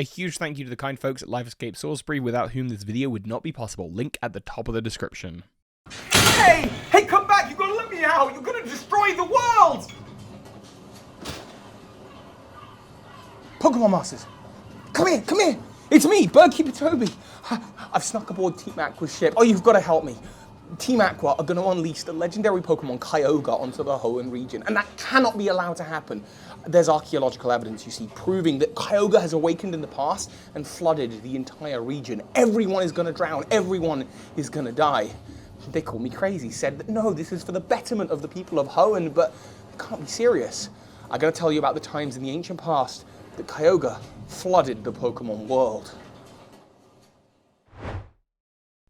A huge thank you to the kind folks at Life Escape Salisbury, without whom this video would not be possible. Link at the top of the description. Hey! Hey, come back! You gotta let me out! You're gonna destroy the world! Pokemon Masters! Come here! It's me, Birdkeeper Toby! I've snuck aboard Team Aqua's ship. Oh, you've gotta help me. Team Aqua are gonna unleash the legendary Pokemon Kyogere onto the Hoenn region, and that cannot be allowed to happen. There's archaeological evidence, you see, proving that Kyogere has awakened in the past and flooded the entire region. Everyone is gonna drown, everyone is gonna die. They called me crazy, said that no, this is for the betterment of the people of Hoenn, but it can't be serious. I'm gonna tell you about the times in the ancient past that Kyogere flooded the Pokemon world.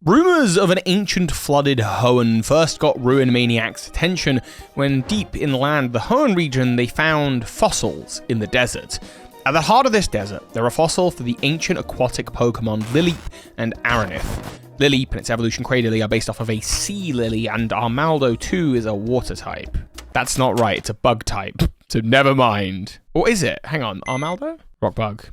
Rumours of an ancient flooded Hoenn first got Ruin Maniac's attention when, deep inland the Hoenn region, they found fossils in the desert. At the heart of this desert, there are fossils for the ancient aquatic Pokemon Lileep and Aranith. Lileep and its evolution Cradily are based off of a sea lily, and Armaldo too is a water type. That's not right, it's a bug type, so never mind. Or is it? Hang on, Armaldo? Rock bug.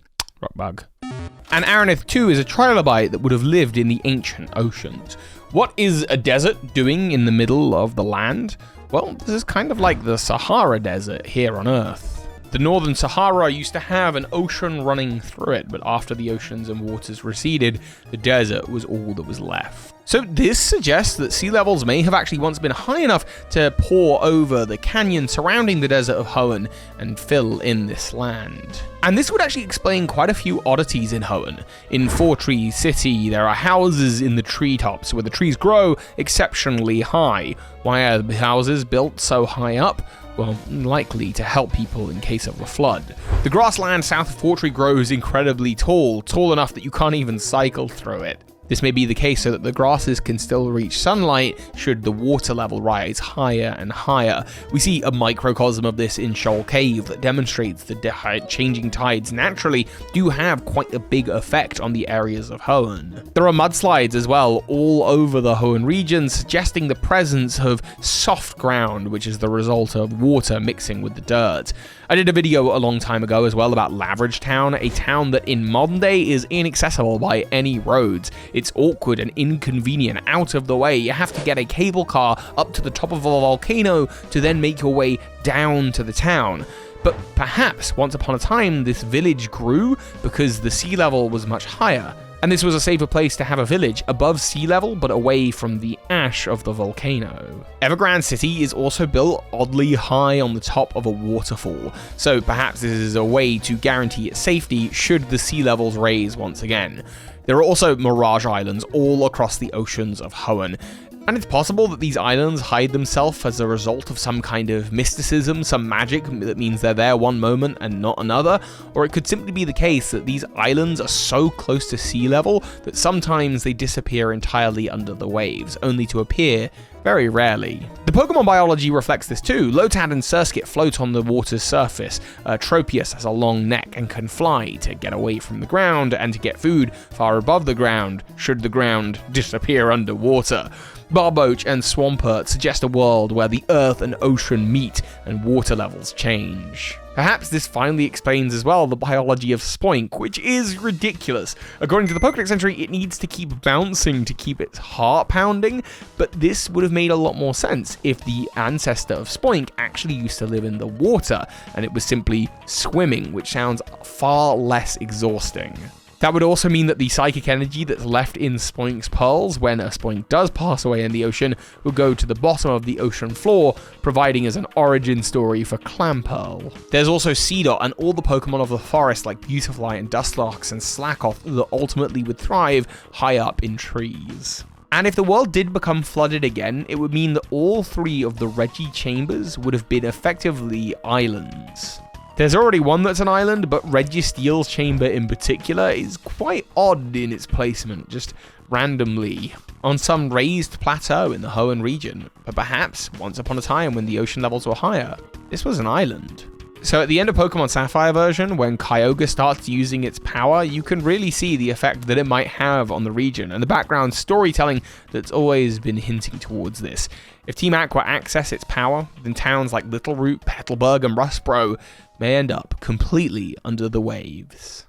And Aranith too is a trilobite that would have lived in the ancient oceans. What is a desert doing in the middle of the land? Well, this is kind of like the Sahara Desert here on Earth. The northern Sahara used to have an ocean running through it, but after the oceans and waters receded, the desert was all that was left. So this suggests that sea levels may have actually once been high enough to pour over the canyon surrounding the desert of Hoenn and fill in this land. And this would actually explain quite a few oddities in Hoenn. In Four Tree City, there are houses in the treetops where the trees grow exceptionally high. Why are the houses built so high up? Well, likely to help people in case of a flood. The grassland south of Four Tree grows incredibly tall enough that you can't even cycle through it. This may be the case so that the grasses can still reach sunlight should the water level rise higher and higher. We see a microcosm of this in Shoal Cave that demonstrates that changing tides naturally do have quite a big effect on the areas of Hoenn. There are mudslides as well all over the Hoenn region, suggesting the presence of soft ground, which is the result of water mixing with the dirt. I did a video a long time ago as well about Laveridge Town, a town that in modern day is inaccessible by any roads. It's awkward and inconvenient, out of the way. You have to get a cable car up to the top of a volcano to then make your way down to the town. But perhaps once upon a time this village grew because the sea level was much higher. And this was a safer place to have a village above sea level but away from the ash of the volcano. Evergrande City is also built oddly high on the top of a waterfall, so perhaps this is a way to guarantee its safety should the sea levels raise once again. There are also Mirage Islands all across the oceans of Hoenn, and it's possible that these islands hide themselves as a result of some kind of mysticism, some magic that means they're there one moment and not another, or it could simply be the case that these islands are so close to sea level that sometimes they disappear entirely under the waves, only to appear very rarely. The Pokemon biology reflects this too. Lotad and Surskit float on the water's surface. Tropius has a long neck and can fly to get away from the ground and to get food far above the ground, should the ground disappear underwater. Barboach and Swampert suggest a world where the earth and ocean meet and water levels change. Perhaps this finally explains as well the biology of Spoink, which is ridiculous. According to the Pokédex entry, it needs to keep bouncing to keep its heart pounding, but this would have made a lot more sense if the ancestor of Spoink actually used to live in the water and it was simply swimming, which sounds far less exhausting. That would also mean that the psychic energy that's left in Spoink's pearls when a Spoink does pass away in the ocean will go to the bottom of the ocean floor, providing as an origin story for Clamperl. There's also Seedot and all the Pokemon of the forest like Beautifly and Dusclops and Slackoth that ultimately would thrive high up in trees. And if the world did become flooded again, it would mean that all three of the Reggie chambers would have been effectively islands. There's already one that's an island, but Registeel's chamber in particular is quite odd in its placement, just randomly, on some raised plateau in the Hoenn region. But perhaps, once upon a time when the ocean levels were higher, this was an island. So at the end of Pokemon Sapphire version, when Kyogere starts using its power, you can really see the effect that it might have on the region, and the background storytelling that's always been hinting towards this. If Team Aqua access its power, then towns like Littleroot, Petalburg, and Rustboro may end up completely under the waves.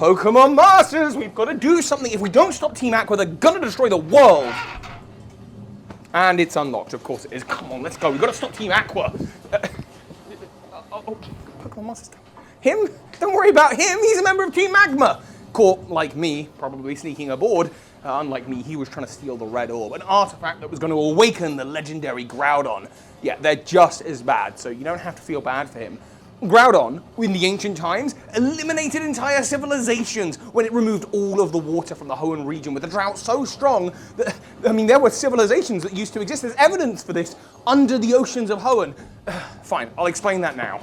Pokemon Masters, we've got to do something. If we don't stop Team Aqua, they're gonna destroy the world. And it's unlocked, of course it is. Come on, let's go. We've got to stop Team Aqua. Pokemon Masters. Him? Don't worry about him. He's a member of Team Magma. Caught, like me, probably sneaking aboard. Unlike me, he was trying to steal the red orb, an artifact that was going to awaken the legendary Groudon. Yeah, they're just as bad, so you don't have to feel bad for him. Groudon, in the ancient times, eliminated entire civilizations when it removed all of the water from the Hoenn region with a drought so strong that, I mean, there were civilizations that used to exist. There's evidence for this under the oceans of Hoenn. Fine, I'll explain that now.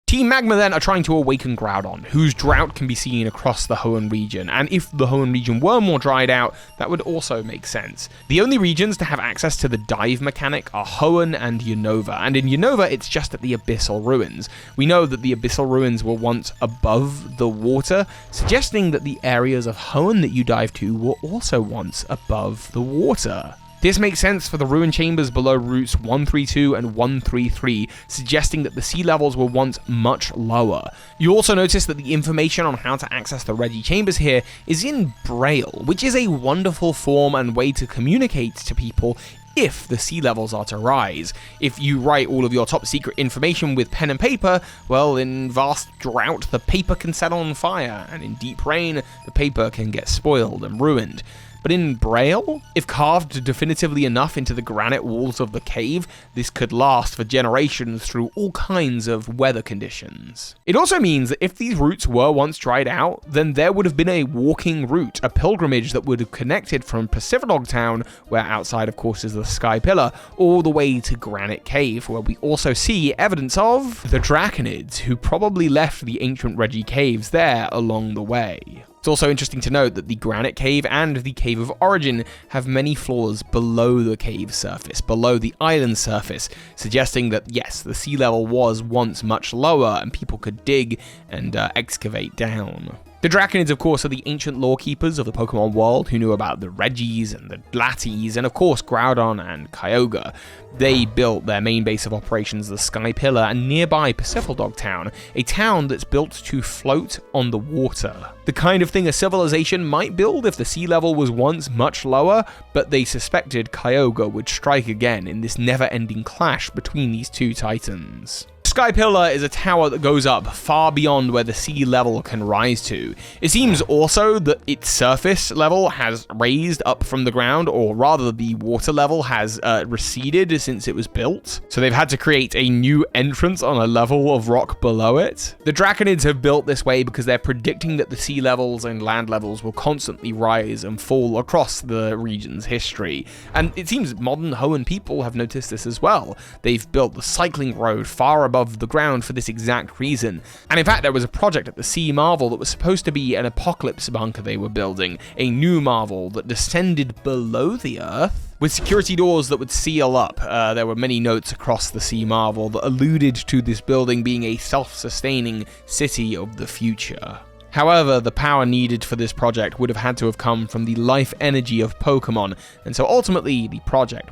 Team Magma then are trying to awaken Groudon, whose drought can be seen across the Hoenn region, and if the Hoenn region were more dried out, that would also make sense. The only regions to have access to the dive mechanic are Hoenn and Unova, and in Unova it's just at the Abyssal Ruins. We know that the Abyssal Ruins were once above the water, suggesting that the areas of Hoenn that you dive to were also once above the water. This makes sense for the ruin chambers below routes 132 and 133, suggesting that the sea levels were once much lower. You also notice that the information on how to access the Regi chambers here is in Braille, which is a wonderful form and way to communicate to people if the sea levels are to rise. If you write all of your top secret information with pen and paper, well, in vast drought, the paper can set on fire, and in deep rain, the paper can get spoiled and ruined. But in Braille, if carved definitively enough into the granite walls of the cave, this could last for generations through all kinds of weather conditions. It also means that if these routes were once dried out, then there would have been a walking route, a pilgrimage that would have connected from Pacifidog Town, where outside of course is the Sky Pillar, all the way to Granite Cave, where we also see evidence of the Draconids, who probably left the ancient Regi caves there along the way. It's also interesting to note that the Granite Cave and the Cave of Origin have many floors below the cave surface, below the island surface, suggesting that yes, the sea level was once much lower and people could dig and excavate down. The Draconids, of course, are the ancient lore keepers of the Pokemon world who knew about the Regis and the Blatties, and of course GRoudon and Kyogere. They built their main base of operations, the Sky Pillar, and nearby Pacifidog Town, a town that's built to float on the water. The kind of thing a civilization might build if the sea level was once much lower, but they suspected Kyogere would strike again in this never-ending clash between these two titans. Sky Pillar is a tower that goes up far beyond where the sea level can rise to. It seems also that its surface level has raised up from the ground, or rather the water level has receded since it was built. So they've had to create a new entrance on a level of rock below it. The Draconids have built this way because they're predicting that the sea levels and land levels will constantly rise and fall across the region's history. And it seems modern Hoenn people have noticed this as well. They've built the cycling road far above the ground for this exact reason. And in fact, there was a project at the Sea Marvel that was supposed to be an apocalypse bunker they were building, a new Marvel that descended below the Earth, with security doors that would seal up. There were many notes across the Sea Marvel that alluded to this building being a self-sustaining city of the future. However, the power needed for this project would have had to have come from the life energy of Pokemon, and so ultimately the project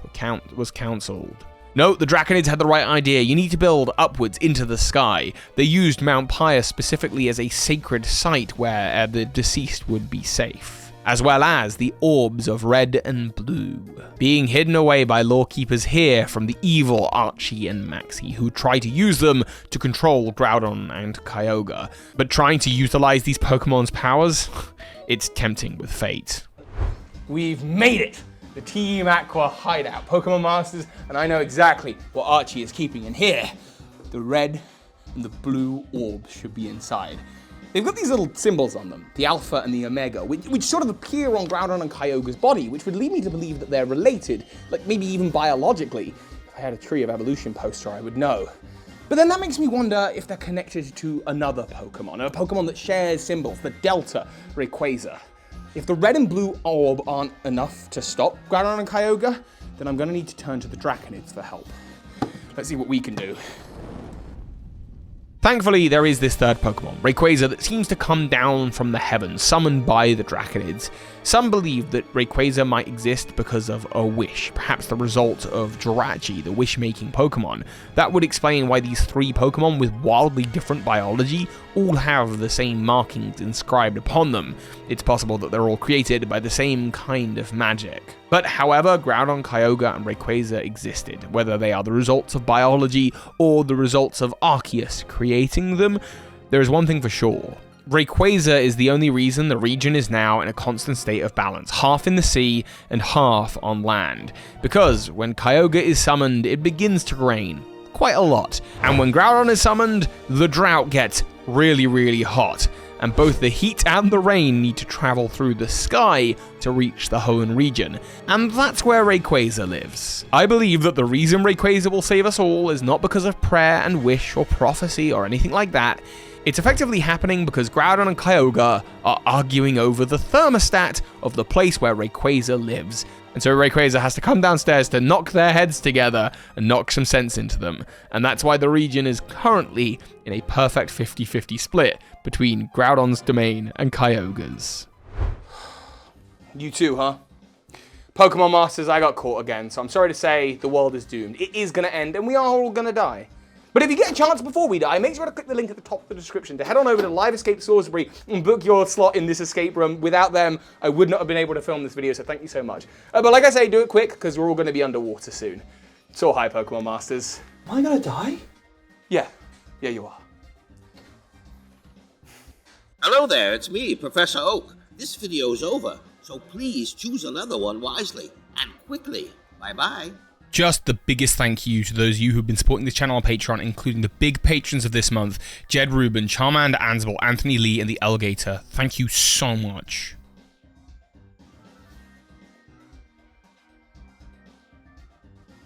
was cancelled. No, the Draconids had the right idea. You need to build upwards into the sky. They used Mount Pius specifically as a sacred site where the deceased would be safe, as well as the orbs of red and blue, being hidden away by lore keepers here from the evil Archie and Maxie, who try to use them to control GRoudon and Kyogere. But trying to utilize these Pokemon's powers, it's tempting with fate. We've made it! The Team Aqua hideout, Pokemon Masters, and I know exactly what Archie is keeping in here. The red and the blue orbs should be inside. They've got these little symbols on them, the Alpha and the Omega, which sort of appear on GRoudon and Kyogre's body, which would lead me to believe that they're related, like maybe even biologically. If I had a Tree of Evolution poster, I would know. But then that makes me wonder if they're connected to another Pokemon, a Pokemon that shares symbols, the Delta Rayquaza. If the red and blue orb aren't enough to stop GRoudon and Kyogere, then I'm going to need to turn to the Draconids for help. Let's see what we can do. Thankfully, there is this third Pokemon, Rayquaza, that seems to come down from the heavens, summoned by the Draconids. Some believe that Rayquaza might exist because of a wish, perhaps the result of Jirachi, the wish-making Pokemon. That would explain why these 3 Pokemon with wildly different biology all have the same markings inscribed upon them. It's possible that they're all created by the same kind of magic. But however, Groudon, Kyogre, and Rayquaza existed, whether they are the results of biology or the results of Arceus creating them, there is one thing for sure. Rayquaza is the only reason the region is now in a constant state of balance, half in the sea and half on land. Because when Kyogre is summoned, it begins to rain. Quite a lot. And when Groudon is summoned, the drought gets really hot. And both the heat and the rain need to travel through the sky to reach the Hoenn region. And that's where Rayquaza lives. I believe that the reason Rayquaza will save us all is not because of prayer and wish or prophecy or anything like that. It's effectively happening because Groudon and Kyogre are arguing over the thermostat of the place where Rayquaza lives. And so Rayquaza has to come downstairs to knock their heads together and knock some sense into them. And that's why the region is currently in a perfect 50-50 split between Groudon's domain and Kyogre's. You too, huh? Pokemon Masters, I got caught again, so I'm sorry to say the world is doomed. It is going to end, and we are all going to die. But if you get a chance before we die, make sure to click the link at the top of the description to head on over to Live Escape Salisbury and book your slot in this escape room. Without them, I would not have been able to film this video, so thank you so much. But like I say, do it quick, because we're all going to be underwater soon. So hi, Pokemon Masters. Am I going to die? Yeah, you are. Hello there, it's me, Professor Oak. This video is over, so please choose another one wisely and quickly. Bye-bye. Just the biggest thank you to those of you who've been supporting this channel on Patreon, including the big patrons of this month, Jed Rubin, Charmander Ansel, Anthony Lee, and the Alligator. Thank you so much.